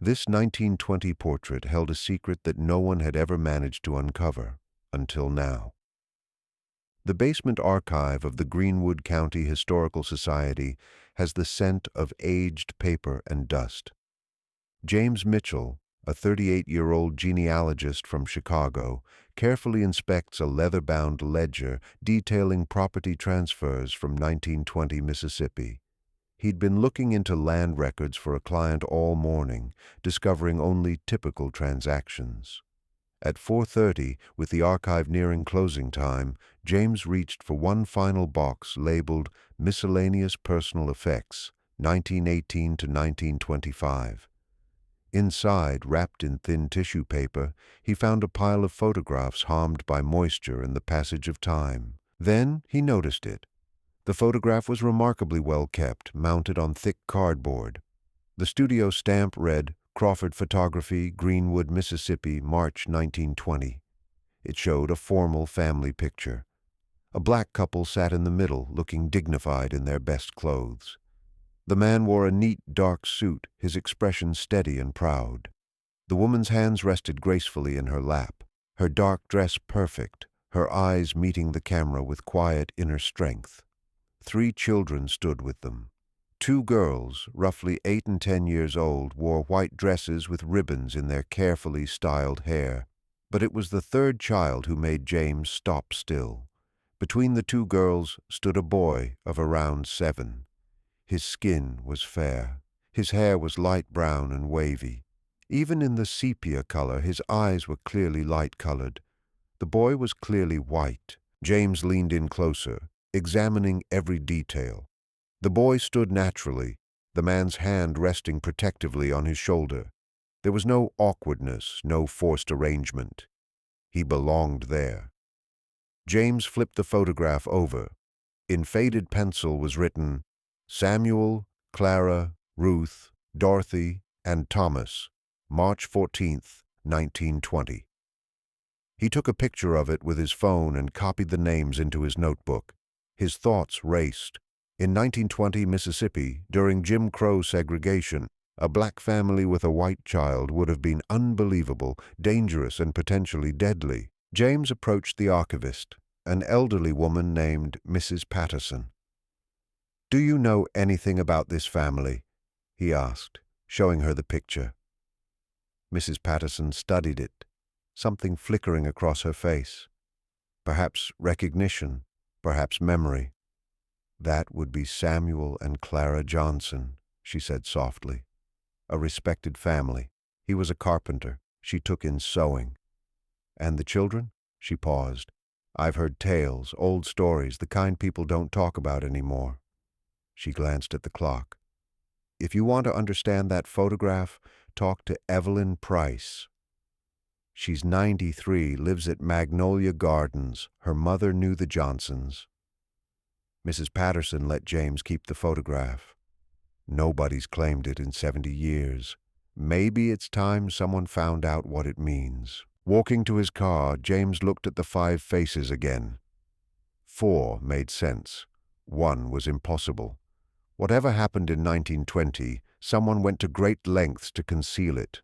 This 1920 portrait held a secret that no one had ever managed to uncover, until now. The basement archive of the Greenwood County Historical Society has the scent of aged paper and dust. James Mitchell, a 38-year-old genealogist from Chicago, carefully inspects a leather-bound ledger detailing property transfers from 1920 Mississippi. He'd been looking into land records for a client all morning, discovering only typical transactions. At 4:30, with the archive nearing closing time, James reached for one final box labeled Miscellaneous Personal Effects, 1918 to 1925. Inside, wrapped in thin tissue paper, he found a pile of photographs harmed by moisture and the passage of time. Then he noticed it. The photograph was remarkably well kept, mounted on thick cardboard. The studio stamp read, Crawford Photography, Greenwood, Mississippi, March 1920. It showed a formal family picture. A black couple sat in the middle, looking dignified in their best clothes. The man wore a neat, dark suit, his expression steady and proud. The woman's hands rested gracefully in her lap, her dark dress perfect, her eyes meeting the camera with quiet inner strength. 3 children stood with them. 2 girls, roughly 8 and 10 years old, wore white dresses with ribbons in their carefully styled hair. But it was the 3rd child who made James stop still. Between the 2 girls stood a boy of around 7. His skin was fair. His hair was light brown and wavy. Even in the sepia color, his eyes were clearly light-colored. The boy was clearly white. James leaned in closer, examining every detail. The boy stood naturally, the man's hand resting protectively on his shoulder. There was no awkwardness, no forced arrangement. He belonged there. James flipped the photograph over. In faded pencil was written, Samuel, Clara, Ruth, Dorothy, and Thomas, March 14th, 1920. He took a picture of it with his phone and copied the names into his notebook. His thoughts raced. In 1920 Mississippi, during Jim Crow segregation, a black family with a white child would have been unbelievable, dangerous, and potentially deadly. James approached the archivist, an elderly woman named Mrs. Patterson. "Do you know anything about this family?" he asked, showing her the picture. Mrs. Patterson studied it, something flickering across her face. Perhaps recognition, perhaps memory. "That would be Samuel and Clara Johnson," she said softly. "A respected family. He was a carpenter. She took in sewing." "And the children?" She paused. "I've heard tales, old stories, the kind people don't talk about anymore." She glanced at the clock. "If you want to understand that photograph, talk to Evelyn Price. She's 93, lives at Magnolia Gardens. Her mother knew the Johnsons." Mrs. Patterson let James keep the photograph. "Nobody's claimed it in 70 years. Maybe it's time someone found out what it means." Walking to his car, James looked at the 5 faces again. 4 made sense. 1 was impossible. Whatever happened in 1920, someone went to great lengths to conceal it.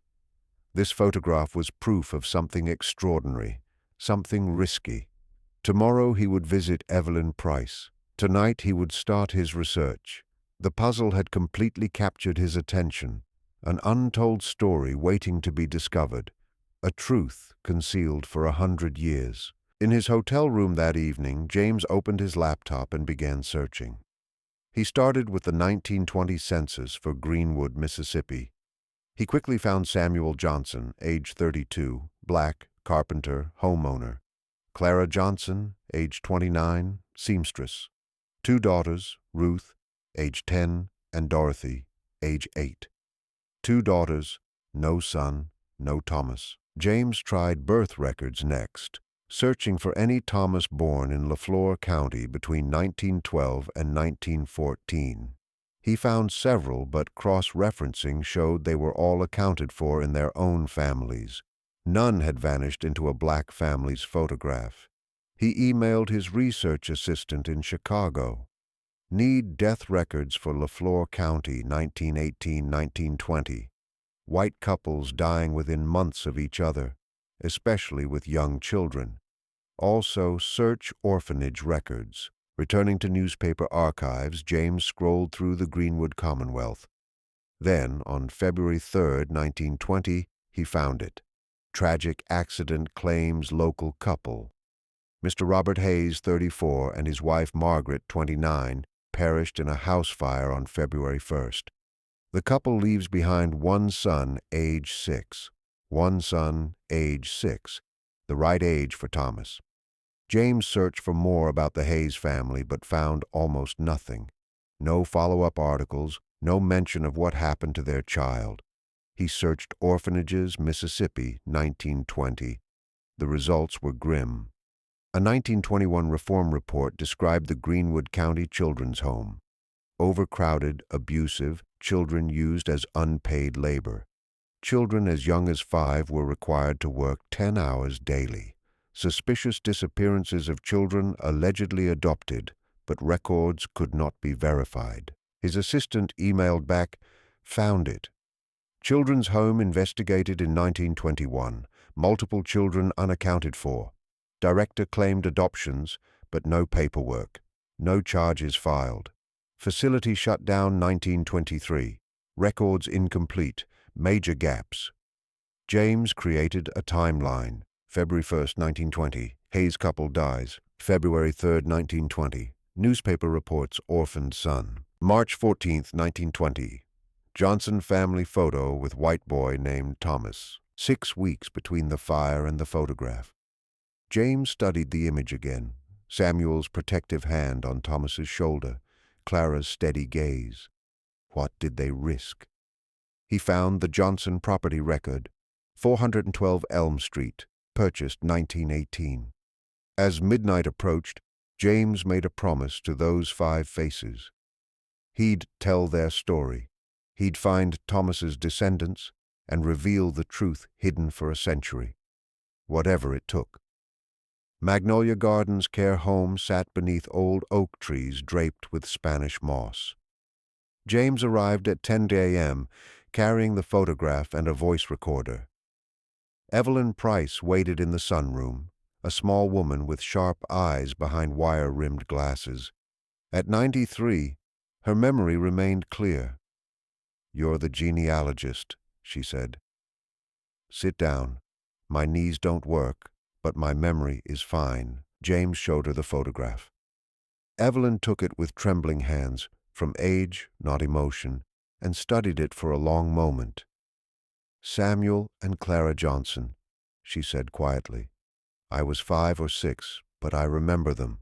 This photograph was proof of something extraordinary, something risky. Tomorrow he would visit Evelyn Price. Tonight he would start his research. The puzzle had completely captured his attention, an untold story waiting to be discovered, a truth concealed for 100 years. In his hotel room that evening, James opened his laptop and began searching. He started with the 1920 census for Greenwood, Mississippi. He quickly found Samuel Johnson, age 32, black, carpenter, homeowner. Clara Johnson, age 29, seamstress. 2 daughters, Ruth, age 10, and Dorothy, age 8. 2 daughters, no son, no Thomas. James tried birth records next, searching for any Thomas born in Lafleur County between 1912 and 1914. He found several, but cross-referencing showed they were all accounted for in their own families. None had vanished into a black family's photograph. He emailed his research assistant in Chicago. "Need death records for Lafleur County, 1918-1920. white couples dying within months of each other, especially with young children. Also, search orphanage records. Returning to newspaper archives, James scrolled through the Greenwood Commonwealth. Then, on February 3, 1920, he found it. Tragic accident claims local couple. Mr. Robert Hayes, 34, and his wife Margaret, 29, perished in a house fire on February 1st. The couple leaves behind one son, age 6. One son, age 6, the right age for Thomas. James searched for more about the Hayes family but found almost nothing. No follow-up articles, no mention of what happened to their child. He searched orphanages, Mississippi, 1920. The results were grim. A 1921 reform report described the Greenwood County Children's Home. Overcrowded, abusive, children used as unpaid labor. Children as young as 5 were required to work 10 hours daily. Suspicious disappearances of children allegedly adopted, but records could not be verified. His assistant emailed back, "Found it. Children's Home investigated in 1921. Multiple children unaccounted for. Director claimed adoptions, but no paperwork. No charges filed. Facility shut down 1923. Records incomplete. Major gaps." James created a timeline. February 1st, 1920. Hayes couple dies. February 3rd, 1920. Newspaper reports orphaned son. March 14th, 1920. Johnson family photo with white boy named Thomas. 6 weeks between the fire and the photograph. James studied the image again. Samuel's protective hand on Thomas's shoulder. Clara's steady gaze. What did they risk? He found the Johnson property record, 412 Elm Street, purchased 1918. As midnight approached, James made a promise to those 5 faces. He'd tell their story. He'd find Thomas's descendants and reveal the truth hidden for a century, whatever it took. Magnolia Gardens Care Home sat beneath old oak trees draped with Spanish moss. James arrived at 10 a.m., carrying the photograph and a voice recorder. Evelyn Price waited in the sunroom, a small woman with sharp eyes behind wire-rimmed glasses. At 93, her memory remained clear. "You're the genealogist," she said. "Sit down. My knees don't work, but my memory is fine." James showed her the photograph. Evelyn took it with trembling hands, from age, not emotion, and studied it for a long moment. "Samuel and Clara Johnson," she said quietly. "I was 5 or 6, but I remember them.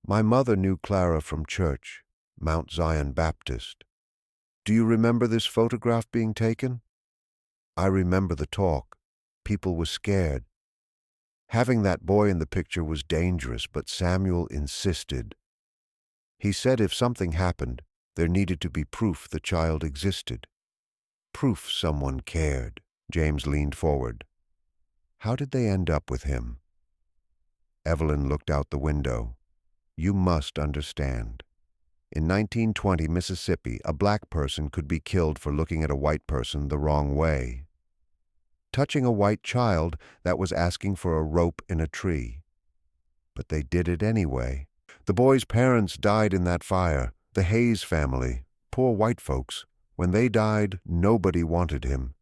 My mother knew Clara from church, Mount Zion Baptist. Do you remember this photograph being taken? I remember the talk. People were scared. Having that boy in the picture was dangerous, but Samuel insisted. He said if something happened, there needed to be proof the child existed. Proof someone cared." James leaned forward. "How did they end up with him?" Evelyn looked out the window. "You must understand. In 1920 Mississippi, a black person could be killed for looking at a white person the wrong way. Touching a white child, that was asking for a rope in a tree. But they did it anyway. The boy's parents died in that fire, the Hayes family, poor white folks. When they died, nobody wanted him.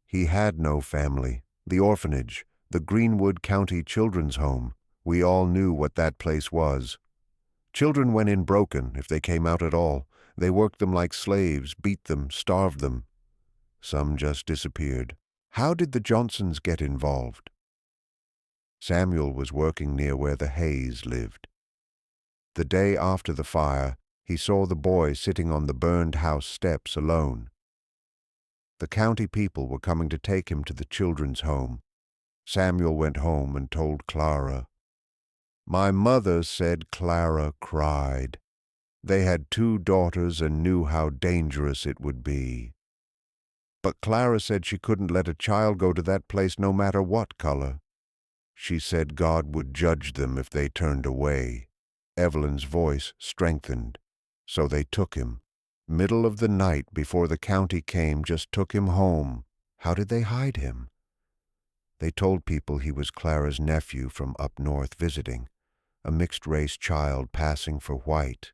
He had no family. The orphanage, the Greenwood County Children's Home, we all knew what that place was. Children went in broken, if they came out at all. They worked them like slaves, beat them, starved them. Some just disappeared. How did the Johnsons get involved? Samuel was working near where the Hayes lived. The day after the fire, he saw the boy sitting on the burned house steps alone. The county people were coming to take him to the children's home. Samuel went home and told Clara. My mother said Clara cried. They had 2 daughters and knew how dangerous it would be. But Clara said she couldn't let a child go to that place no matter what color. She said God would judge them if they turned away. Evelyn's voice strengthened. So they took him. Middle of the night before the county came just took him home. How did they hide him? They told people he was Clara's nephew from up north visiting, a mixed-race child passing for white.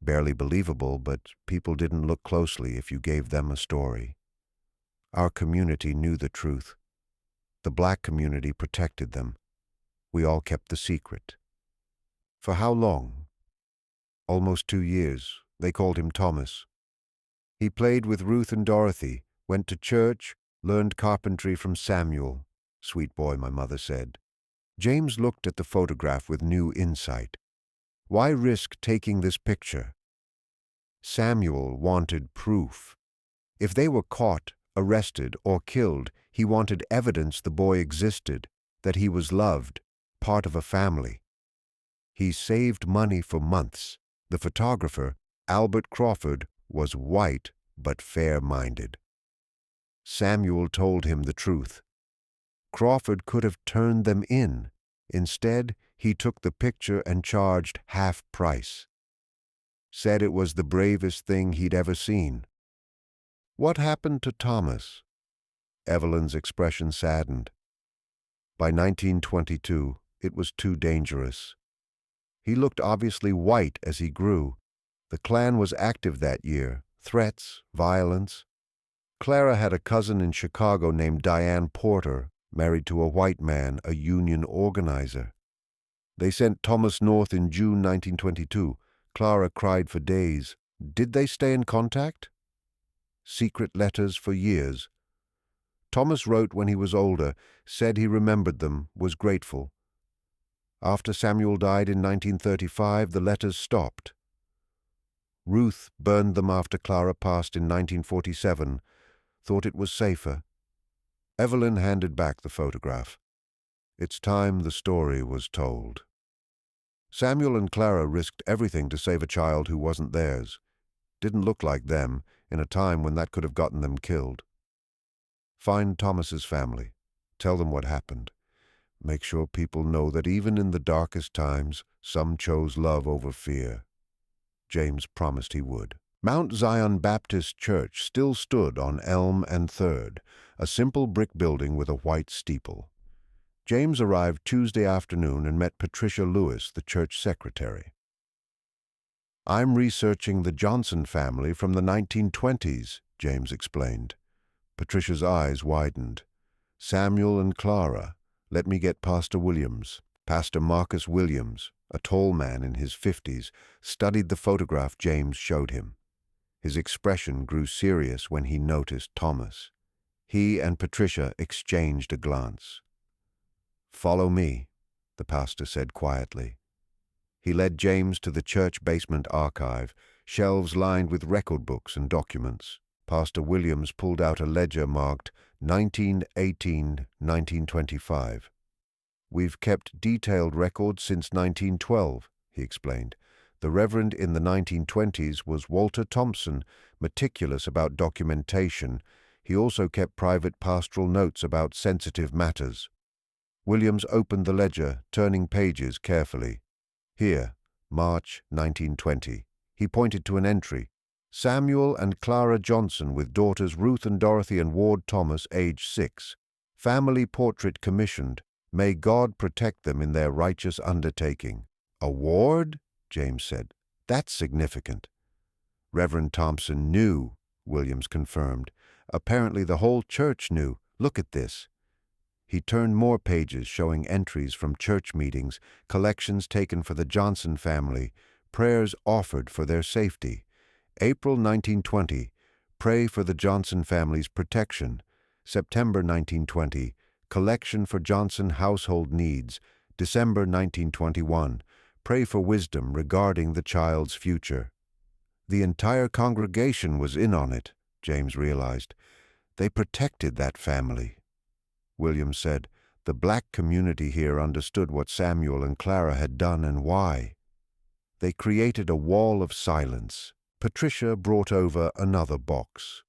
Barely believable, but people didn't look closely if you gave them a story. Our community knew the truth. The black community protected them. We all kept the secret. For how long? Almost 2 years. They called him Thomas. He played with Ruth and Dorothy, went to church, learned carpentry from Samuel. Sweet boy, my mother said. James looked at the photograph with new insight. Why risk taking this picture? Samuel wanted proof. If they were caught, arrested, or killed, he wanted evidence the boy existed, that he was loved, part of a family. He saved money for months. The photographer, Albert Crawford, was white but fair-minded. Samuel told him the truth. Crawford could have turned them in. Instead, he took the picture and charged half price. Said it was the bravest thing he'd ever seen. What happened to Thomas? Evelyn's expression saddened. By 1922, it was too dangerous. He looked obviously white as he grew. The Klan was active that year. Threats, violence. Clara had a cousin in Chicago named Diane Porter, married to a white man, a union organizer. They sent Thomas north in June 1922. Clara cried for days. Did they stay in contact? Secret letters for years. Thomas wrote when he was older, said he remembered them, was grateful. After Samuel died in 1935, the letters stopped. Ruth burned them after Clara passed in 1947, thought it was safer. Evelyn handed back the photograph. It's time the story was told. Samuel and Clara risked everything to save a child who wasn't theirs. Didn't look like them, in a time when that could have gotten them killed. Find Thomas's family. Tell them what happened. Make sure people know that even in the darkest times, some chose love over fear. James promised he would. Mount Zion Baptist Church still stood on Elm and 3rd, a simple brick building with a white steeple. James arrived Tuesday afternoon and met Patricia Lewis, the church secretary. I'm researching the Johnson family from the 1920s, James explained. Patricia's eyes widened. Samuel and Clara. Let me get Pastor Williams. Pastor Marcus Williams, a tall man in his 50s, studied the photograph James showed him. His expression grew serious when he noticed Thomas. He and Patricia exchanged a glance. Follow me, the pastor said quietly. He led James to the church basement archive, shelves lined with record books and documents. Pastor Williams pulled out a ledger marked 1918-1925. We've kept detailed records since 1912, he explained. The Reverend in the 1920s was Walter Thompson, meticulous about documentation. He also kept private pastoral notes about sensitive matters. Williams opened the ledger, turning pages carefully. Here, March 1920. He pointed to an entry. Samuel and Clara Johnson with daughters Ruth and Dorothy and Ward Thomas, age 6. Family portrait commissioned. May God protect them in their righteous undertaking. A ward? James said. That's significant. Reverend Thompson knew, Williams confirmed. Apparently the whole church knew. Look at this. He turned more pages showing entries from church meetings, collections taken for the Johnson family, prayers offered for their safety. April 1920, pray for the Johnson family's protection. September 1920, collection for Johnson household needs. December 1921, pray for wisdom regarding the child's future. The entire congregation was in on it, James realized. They protected that family. Williams said, the black community here understood what Samuel and Clara had done and why. They created a wall of silence. Patricia brought over another box.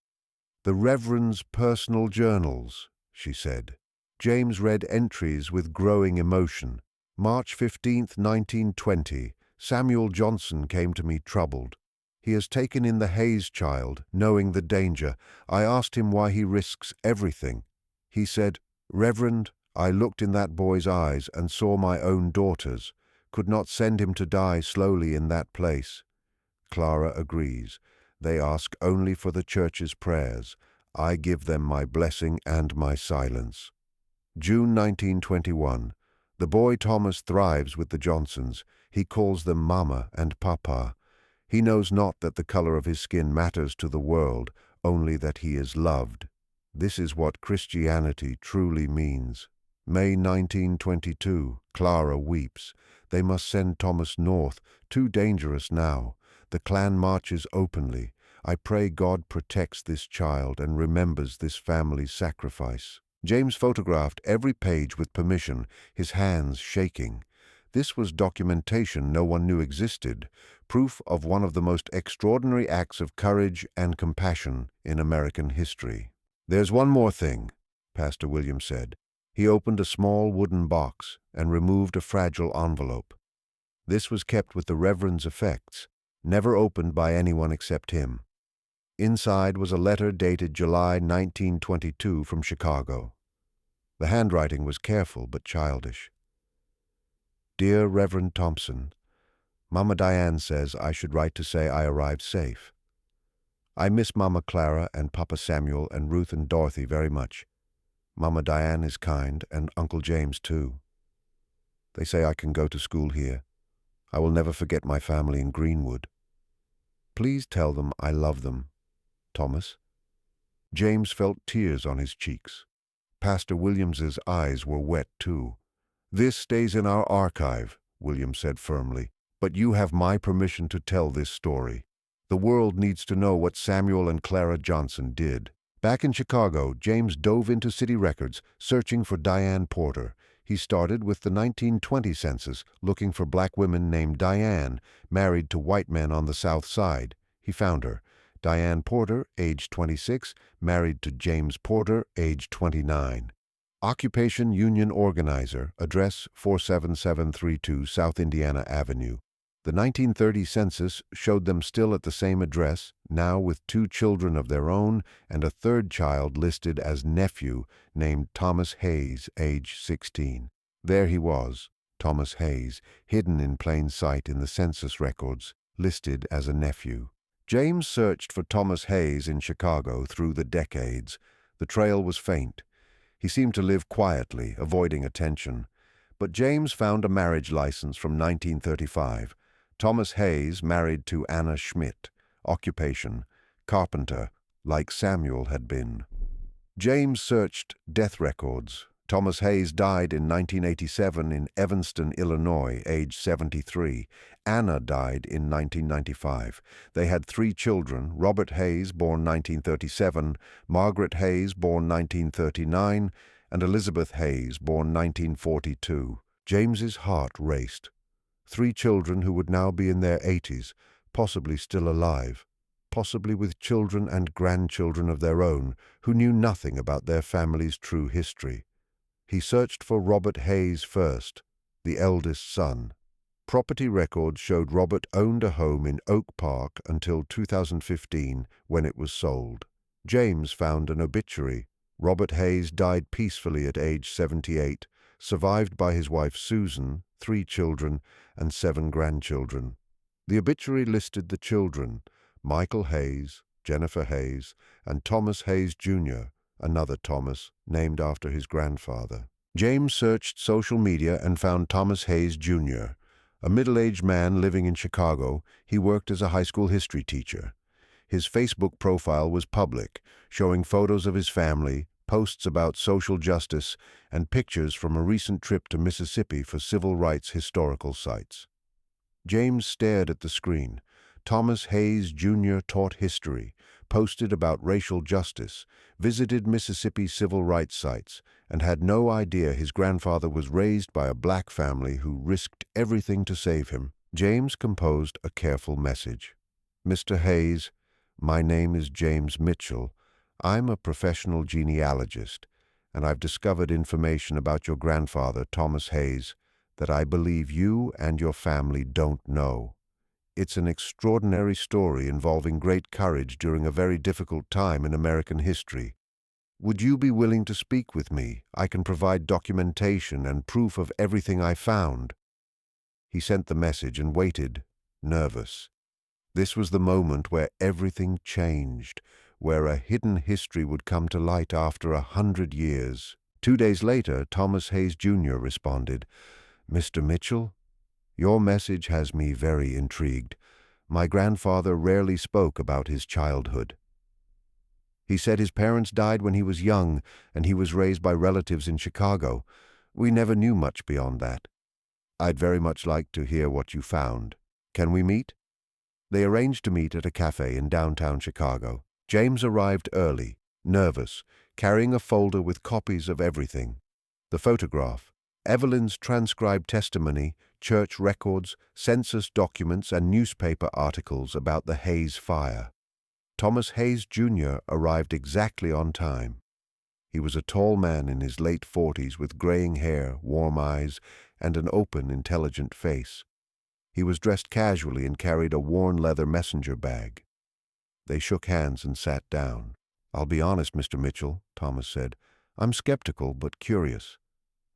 The Reverend's personal journals, she said. James read entries with growing emotion. March 15, 1920, Samuel Johnson came to me troubled. He has taken in the Hayes child, knowing the danger. I asked him why he risks everything. He said, "Reverend, I looked in that boy's eyes and saw my own daughters. Could not send him to die slowly in that place." Clara agrees. They ask only for the church's prayers. I give them my blessing and my silence. June 1921. The boy Thomas thrives with the Johnsons. He calls them Mama and Papa. He knows not that the color of his skin matters to the world, only that he is loved. This is what Christianity truly means. May 1922. Clara weeps. They must send Thomas north, too dangerous now. The clan marches openly. I pray God protects this child and remembers this family's sacrifice. James photographed every page with permission, his hands shaking. This was documentation no one knew existed, proof of one of the most extraordinary acts of courage and compassion in American history. "There's one more thing," Pastor William said. He opened a small wooden box and removed a fragile envelope. This was kept with the Reverend's effects, never opened by anyone except him. Inside was a letter dated July 1922 from Chicago. The handwriting was careful but childish. "Dear Reverend Thompson, Mama Diane says I should write to say I arrived safe. I miss Mama Clara and Papa Samuel and Ruth and Dorothy very much. Mama Diane is kind, and Uncle James too. They say I can go to school here. I will never forget my family in Greenwood. Please tell them I love them. Thomas." James felt tears on his cheeks. Pastor Williams's eyes were wet too. "This stays in our archive," William said firmly, "but you have my permission to tell this story. The world needs to know what Samuel and Clara Johnson did." Back in Chicago, James dove into city records, searching for Diane Porter. He started with the 1920 census, looking for black women named Diane, married to white men on the South Side. He found her. Diane Porter, age 26, married to James Porter, age 29. Occupation Union Organizer, address 47732 South Indiana Avenue. The 1930 census showed them still at the same address, now with 2 children of their own and a third child listed as nephew named Thomas Hayes, age 16. There he was, Thomas Hayes, hidden in plain sight in the census records, listed as a nephew. James searched for Thomas Hayes in Chicago through the decades. The trail was faint. He seemed to live quietly, avoiding attention. But James found a marriage license from 1935. Thomas Hayes married to Anna Schmidt. Occupation, carpenter, like Samuel had been. James searched death records. Thomas Hayes died in 1987 in Evanston, Illinois, age 73. Anna died in 1995. They had 3 children, Robert Hayes, born 1937, Margaret Hayes, born 1939, and Elizabeth Hayes, born 1942. James's heart raced. 3 children who would now be in their 80s, possibly still alive, possibly with children and grandchildren of their own who knew nothing about their family's true history. He searched for Robert Hayes first, the eldest son. Property records showed Robert owned a home in Oak Park until 2015, when it was sold. James found an obituary. Robert Hayes died peacefully at age 78, survived by his wife Susan, 3 children, and 7 grandchildren. The obituary listed the children, Michael Hayes, Jennifer Hayes, and Thomas Hayes, Jr., another Thomas, named after his grandfather. James searched social media and found Thomas Hayes, Jr., a middle-aged man living in Chicago. He worked as a high school history teacher. His Facebook profile was public, showing photos of his family, posts about social justice, and pictures from a recent trip to Mississippi for civil rights historical sites. James stared at the screen. Thomas Hayes, Jr. taught history, posted about racial justice, visited Mississippi civil rights sites, and had no idea his grandfather was raised by a black family who risked everything to save him. James composed a careful message. "Mr. Hayes, my name is James Mitchell. I'm a professional genealogist, and I've discovered information about your grandfather, Thomas Hayes, that I believe you and your family don't know. It's an extraordinary story involving great courage during a very difficult time in American history. Would you be willing to speak with me? I can provide documentation and proof of everything I found." He sent the message and waited, nervous. This was the moment where everything changed, where a hidden history would come to light after 100 years. 2 days later, Thomas Hayes Jr. responded, "Mr. Mitchell, your message has me very intrigued. My grandfather rarely spoke about his childhood. He said his parents died when he was young, and he was raised by relatives in Chicago. We never knew much beyond that. I'd very much like to hear what you found. Can we meet?" They arranged to meet at a cafe in downtown Chicago. James arrived early, nervous, carrying a folder with copies of everything. The photograph, Evelyn's transcribed testimony, church records, census documents, and newspaper articles about the Hayes fire. Thomas Hayes Jr. arrived exactly on time. He was a tall man in his late 40s with graying hair, warm eyes, and an open, intelligent face. He was dressed casually and carried a worn leather messenger bag. They shook hands and sat down. "I'll be honest, Mr. Mitchell," Thomas said. "I'm skeptical but curious.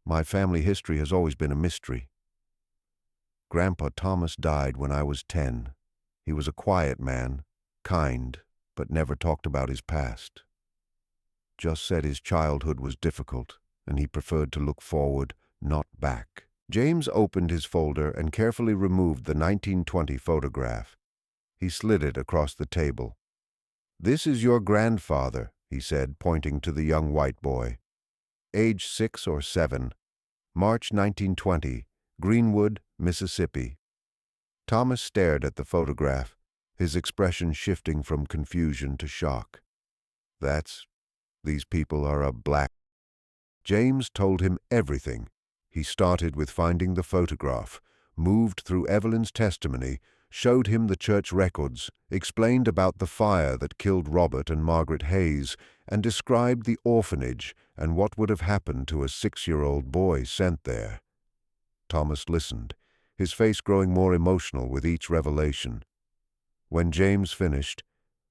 My family history has always been a mystery. Grandpa Thomas died when I was 10. He was a quiet man, kind, but never talked about his past. Just said his childhood was difficult, and he preferred to look forward, not back." James opened his folder and carefully removed the 1920 photograph. He slid it across the table. "This is your grandfather," he said, pointing to the young white boy. "Age 6 or 7. March 1920, Greenwood, Mississippi." Thomas stared at the photograph, his expression shifting from confusion to shock. These people are a black." James told him everything. He started with finding the photograph, moved through Evelyn's testimony, showed him the church records, explained about the fire that killed Robert and Margaret Hayes, and described the orphanage and what would have happened to a 6-year-old boy sent there. Thomas listened, his face growing more emotional with each revelation. When James finished,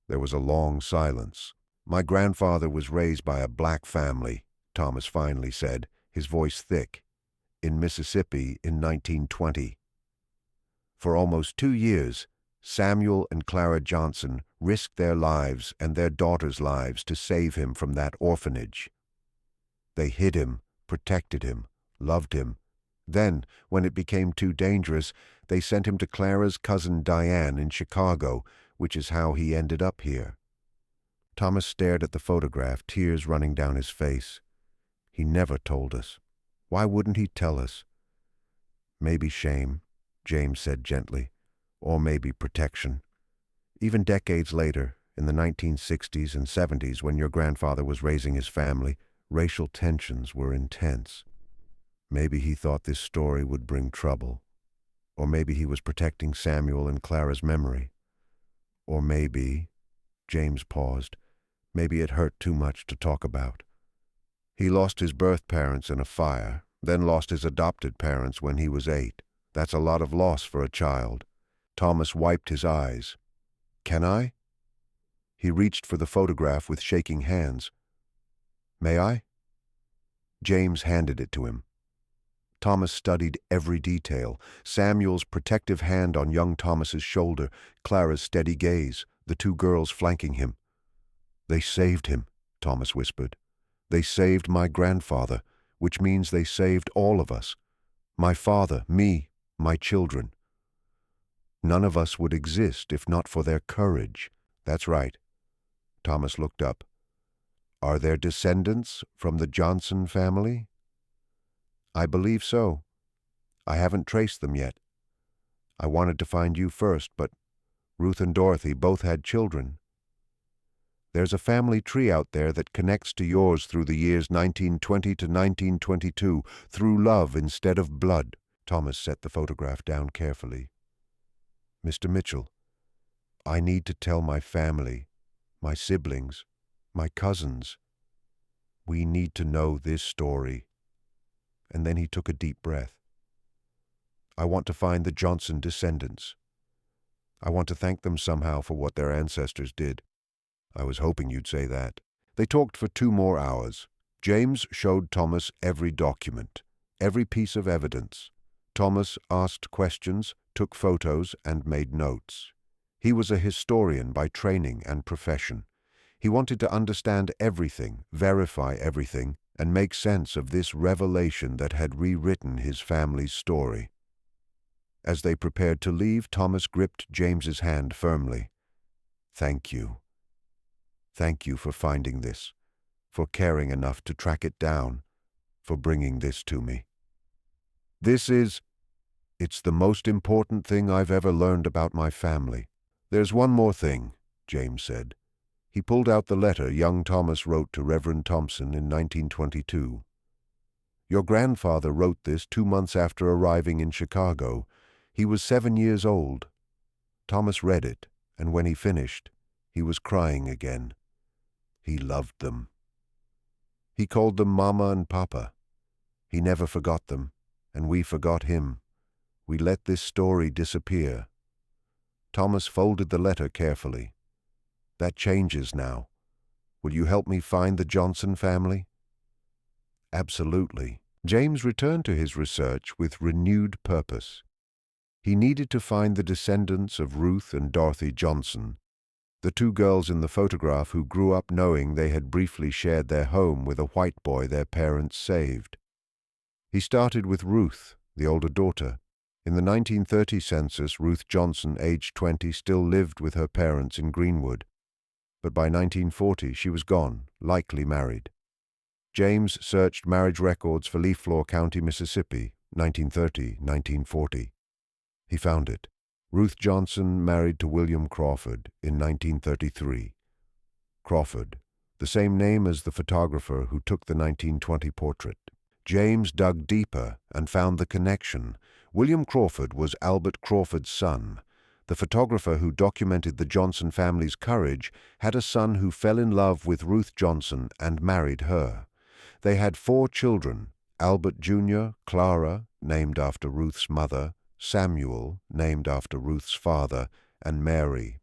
there was a long silence. "My grandfather was raised by a black family," Thomas finally said, his voice thick, "in Mississippi in 1920. For almost 2 years, Samuel and Clara Johnson risked their lives and their daughters' lives to save him from that orphanage. They hid him, protected him, loved him. Then, when it became too dangerous, they sent him to Clara's cousin Diane in Chicago, which is how he ended up here." Thomas stared at the photograph, tears running down his face. "He never told us. Why wouldn't he tell us?" "Maybe shame," James said gently, "or maybe protection. Even decades later, in the 1960s and 70s, when your grandfather was raising his family, racial tensions were intense. Maybe he thought this story would bring trouble. Or maybe he was protecting Samuel and Clara's memory. Or maybe," James paused, "maybe it hurt too much to talk about. He lost his birth parents in a fire, then lost his adopted parents when he was 8. That's a lot of loss for a child." Thomas wiped his eyes. "Can I?" He reached for the photograph with shaking hands. "May I?" James handed it to him. Thomas studied every detail, Samuel's protective hand on young Thomas's shoulder, Clara's steady gaze, the 2 girls flanking him. "They saved him," Thomas whispered. "They saved my grandfather, which means they saved all of us. My father, me, my children. None of us would exist if not for their courage." "That's right." Thomas looked up. "Are there descendants from the Johnson family?" "I believe so. I haven't traced them yet. I wanted to find you first, but Ruth and Dorothy both had children. There's a family tree out there that connects to yours through the years 1920 to 1922, through love instead of blood." Thomas set the photograph down carefully. "Mr. Mitchell, I need to tell my family, my siblings, my cousins. We need to know this story." And then he took a deep breath. "I want to find the Johnson descendants. I want to thank them somehow for what their ancestors did." I was hoping you'd say that. They talked for 2 more hours. James showed Thomas every document, every piece of evidence. Thomas asked questions, took photos, and made notes. He was a historian by training and profession. He wanted to understand everything, verify everything, and make sense of this revelation that had rewritten his family's story. As they prepared to leave, Thomas gripped James's hand firmly. "Thank you. Thank you for finding this, for caring enough to track it down, for bringing this to me. It's the most important thing I've ever learned about my family." "There's one more thing," James said. He pulled out the letter young Thomas wrote to Reverend Thompson in 1922. "Your grandfather wrote this 2 months after arriving in Chicago. He was 7 years old." Thomas read it, and when he finished, he was crying again. He loved them. He called them Mama and Papa. He never forgot them, and we forgot him. We let this story disappear. Thomas folded the letter carefully. "That changes now. Will you help me find the Johnson family?" "Absolutely." James returned to his research with renewed purpose. He needed to find the descendants of Ruth and Dorothy Johnson, the 2 girls in the photograph who grew up knowing they had briefly shared their home with a white boy their parents saved. He started with Ruth, the older daughter. In the 1930 census, Ruth Johnson, aged 20, still lived with her parents in Greenwood. But by 1940, she was gone, likely married. James searched marriage records for Leaflaw County, Mississippi, 1930-1940. He found it. Ruth Johnson married to William Crawford in 1933. Crawford, the same name as the photographer who took the 1920 portrait. James dug deeper and found the connection. William Crawford was Albert Crawford's son. The photographer who documented the Johnson family's courage had a son who fell in love with Ruth Johnson and married her. They had 4 children: Albert Jr., Clara, named after Ruth's mother, Samuel, named after Ruth's father, and Mary.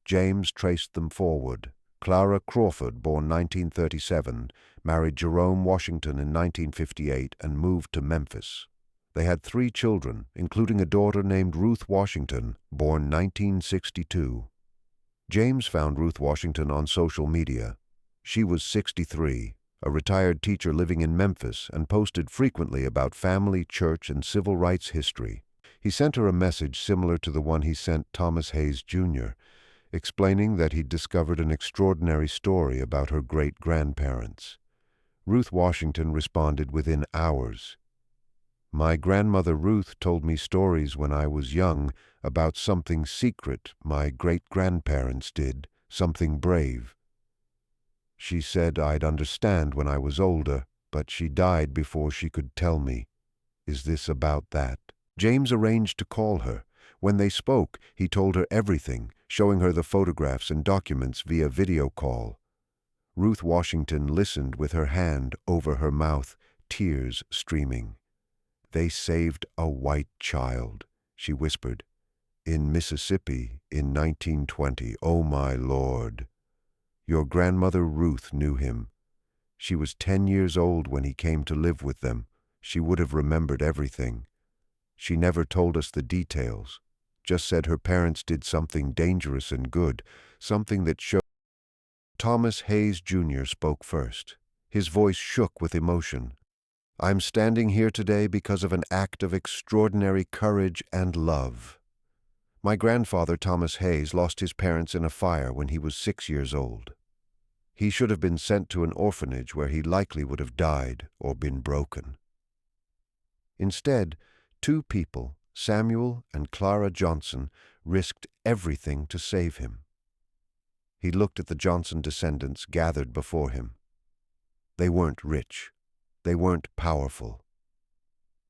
James traced them forward. Clara Crawford, born 1937, married Jerome Washington in 1958 and moved to Memphis. They had 3 children, including a daughter named Ruth Washington, born 1962. James found Ruth Washington on social media. She was 63, a retired teacher living in Memphis, and posted frequently about family, church, and civil rights history. He sent her a message similar to the one he sent Thomas Hayes, Jr., explaining that he'd discovered an extraordinary story about her great-grandparents. Ruth Washington responded within hours. "My grandmother Ruth told me stories when I was young about something secret my great-grandparents did, something brave. She said I'd understand when I was older, but she died before she could tell me. Is this about that?" James arranged to call her. When they spoke, he told her everything, showing her the photographs and documents via video call. Ruth Washington listened with her hand over her mouth, tears streaming. "They saved a white child," she whispered, "in Mississippi in 1920. Oh, my Lord. Your grandmother Ruth knew him. She was 10 years old when he came to live with them. She would have remembered everything. She never told us the details, just said her parents did something dangerous and good, something that showed." Thomas Hayes, Jr. spoke first. His voice shook with emotion. "I'm standing here today because of an act of extraordinary courage and love. My grandfather, Thomas Hayes, lost his parents in a fire when he was 6 years old. He should have been sent to an orphanage where he likely would have died or been broken. Instead, 2 people, Samuel and Clara Johnson, risked everything to save him." He looked at the Johnson descendants gathered before him. They weren't rich. They weren't powerful.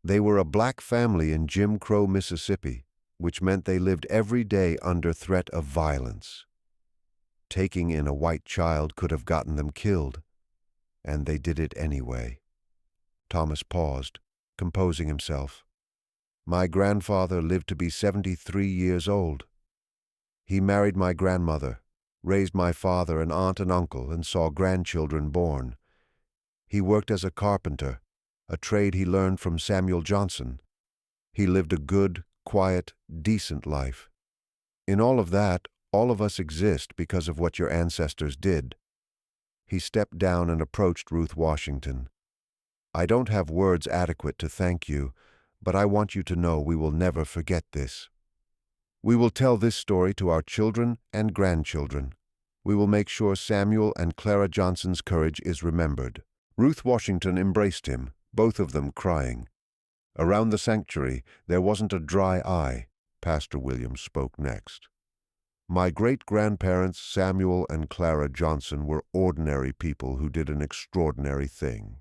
They were a black family in Jim Crow, Mississippi, which meant they lived every day under threat of violence. Taking in a white child could have gotten them killed, and they did it anyway. Thomas paused, composing himself. "My grandfather lived to be 73 years old. He married my grandmother, raised my father and aunt and uncle, and saw grandchildren born. He worked as a carpenter, a trade he learned from Samuel Johnson. He lived a good, quiet, decent life. In all of that, all of us exist because of what your ancestors did. He stepped down and approached Ruth Washington. I don't have words adequate to thank you, but I want you to know we will never forget this. We will tell this story to our children and grandchildren. We will make sure Samuel and Clara Johnson's courage is remembered. Ruth Washington embraced him, both of them crying. Around the sanctuary, there wasn't a dry eye. Pastor Williams spoke next. My great-grandparents Samuel and Clara Johnson were ordinary people who did an extraordinary thing.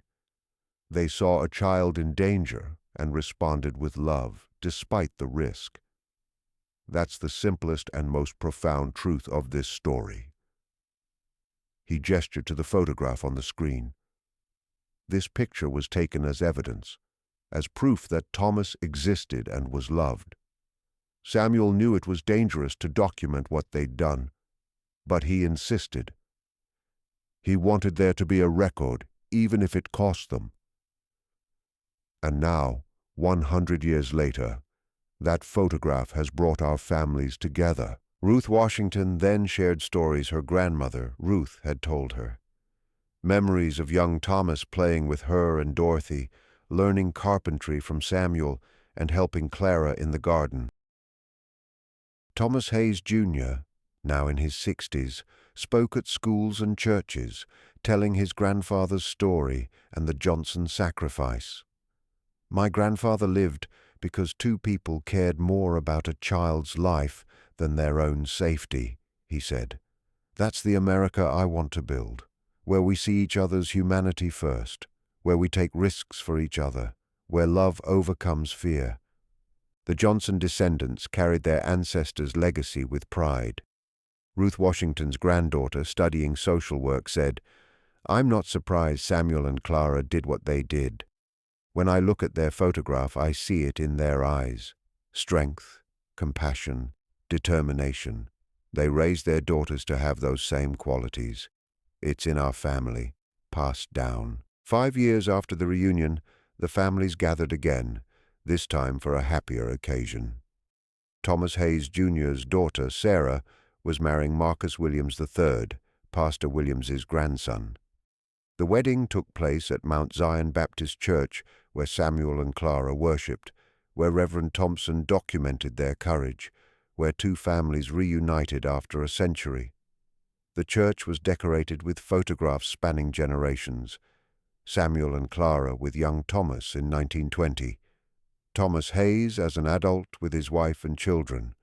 They saw a child in danger and responded with love, despite the risk. That's the simplest and most profound truth of this story. He gestured to the photograph on the screen. This picture was taken as evidence, as proof that Thomas existed and was loved. Samuel knew it was dangerous to document what they'd done, but he insisted. He wanted there to be a record, even if it cost them. And now, 100 years later, that photograph has brought our families together. Ruth Washington then shared stories her grandmother, Ruth, had told her. Memories of young Thomas playing with her and Dorothy, learning carpentry from Samuel, and helping Clara in the garden. Thomas Hayes, Jr., now in his 60s, spoke at schools and churches, telling his grandfather's story and the Johnson sacrifice. My grandfather lived because two people cared more about a child's life than their own safety, he said. That's the America I want to build, where we see each other's humanity first, where we take risks for each other, where love overcomes fear. The Johnson descendants carried their ancestors' legacy with pride. Ruth Washington's granddaughter, studying social work, said, "I'm not surprised Samuel and Clara did what they did. When I look at their photograph, I see it in their eyes. Strength, compassion, determination. They raised their daughters to have those same qualities. It's in our family, passed down." 5 years after the reunion, the families gathered again, this time for a happier occasion. Thomas Hayes Jr.'s daughter, Sarah, was marrying Marcus Williams III, Pastor Williams's grandson. The wedding took place at Mount Zion Baptist Church, where Samuel and Clara worshipped, where Reverend Thompson documented their courage, where two families reunited after a century. The church was decorated with photographs spanning generations. Samuel and Clara with young Thomas in 1920. Thomas Hayes as an adult with his wife and children.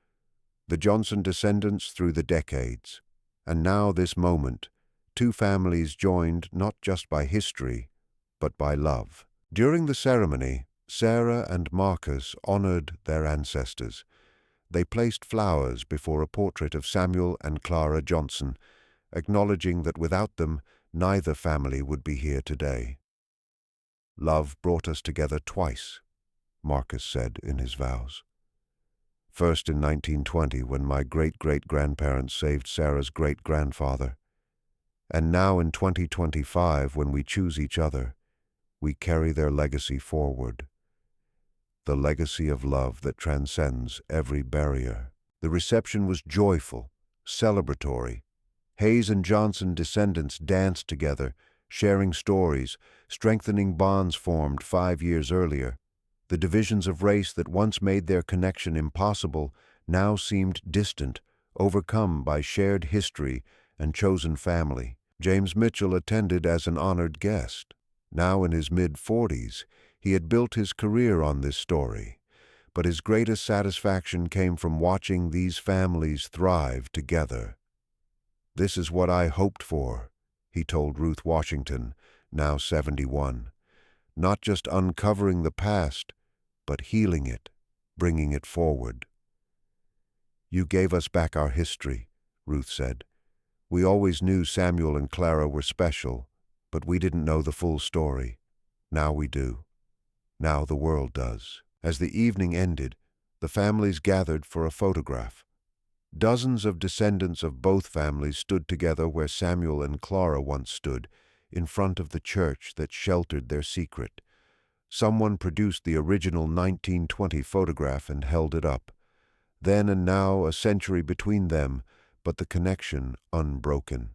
The Johnson descendants through the decades. And now this moment, two families joined not just by history, but by love. During the ceremony, Sarah and Marcus honored their ancestors. They placed flowers before a portrait of Samuel and Clara Johnson, acknowledging that without them, neither family would be here today. "Love brought us together twice," Marcus said in his vows. First in 1920, when my great-great-grandparents saved Sarah's great-grandfather. And now in 2025, when we choose each other, we carry their legacy forward. The legacy of love that transcends every barrier. The reception was joyful, celebratory. Hayes and Johnson descendants danced together, sharing stories, strengthening bonds formed 5 years earlier. The divisions of race that once made their connection impossible now seemed distant, overcome by shared history and chosen family. James Mitchell attended as an honored guest. Now in his mid-40s, he had built his career on this story, but his greatest satisfaction came from watching these families thrive together. "This is what I hoped for," he told Ruth Washington, now 71. "Not just uncovering the past, but healing it, bringing it forward." "You gave us back our history," Ruth said. "We always knew Samuel and Clara were special, but we didn't know the full story. Now we do. Now the world does." As the evening ended, the families gathered for a photograph. Dozens of descendants of both families stood together where Samuel and Clara once stood, in front of the church that sheltered their secret. Someone produced the original 1920 photograph and held it up. Then and now, a century between them, but the connection unbroken.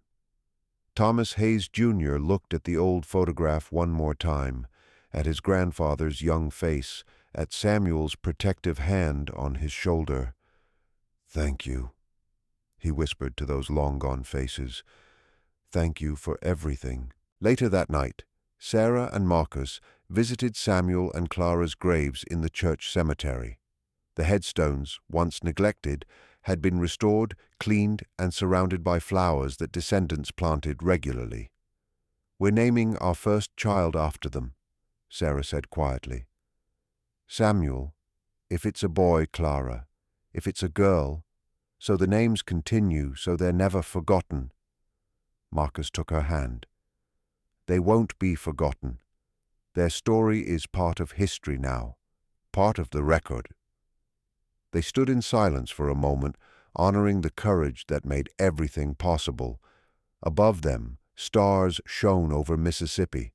Thomas Hayes Jr. looked at the old photograph one more time, at his grandfather's young face, at Samuel's protective hand on his shoulder. "Thank you," he whispered to those long-gone faces. "Thank you for everything." Later that night, Sarah and Marcus visited Samuel and Clara's graves in the church cemetery. The headstones, once neglected, had been restored, cleaned, and surrounded by flowers that descendants planted regularly. "We're naming our first child after them," Sarah said quietly. "Samuel, if it's a boy, Clara, if it's a girl, so the names continue, so they're never forgotten." Marcus took her hand. "They won't be forgotten. Their story is part of history now, part of the record." They stood in silence for a moment, honoring the courage that made everything possible. Above them, stars shone over Mississippi.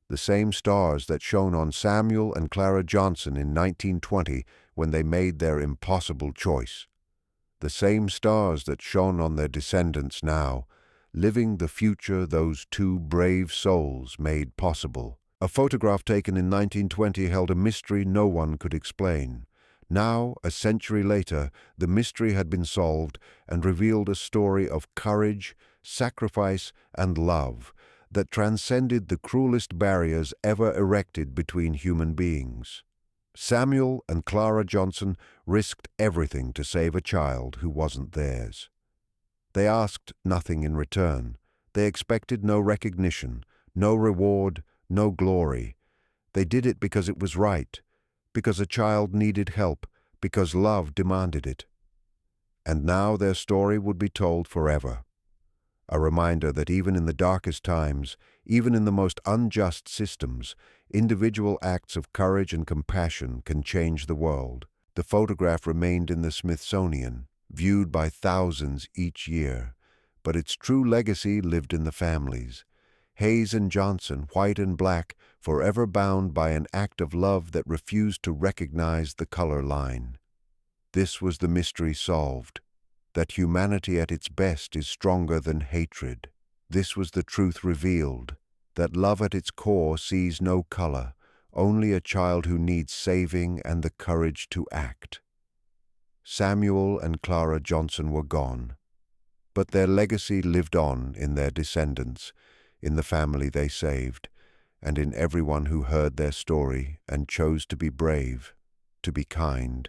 The same stars that shone on Samuel and Clara Johnson in 1920 when they made their impossible choice. The same stars that shone on their descendants now, living the future those two brave souls made possible. A photograph taken in 1920 held a mystery no one could explain. Now, a century later, the mystery had been solved and revealed a story of courage, sacrifice, and love that transcended the cruelest barriers ever erected between human beings. Samuel and Clara Johnson risked everything to save a child who wasn't theirs. They asked nothing in return. They expected no recognition, no reward, no glory. They did it because it was right, because a child needed help, because love demanded it. And now their story would be told forever. A reminder that even in the darkest times, even in the most unjust systems, individual acts of courage and compassion can change the world. The photograph remained in the Smithsonian, viewed by thousands each year, but its true legacy lived in the families. Hayes and Johnson, white and black, forever bound by an act of love that refused to recognize the color line. This was the mystery solved, that humanity at its best is stronger than hatred. This was the truth revealed, that love at its core sees no color, only a child who needs saving and the courage to act. Samuel and Clara Johnson were gone, but their legacy lived on in their descendants, in the family they saved, and in everyone who heard their story and chose to be brave, to be kind,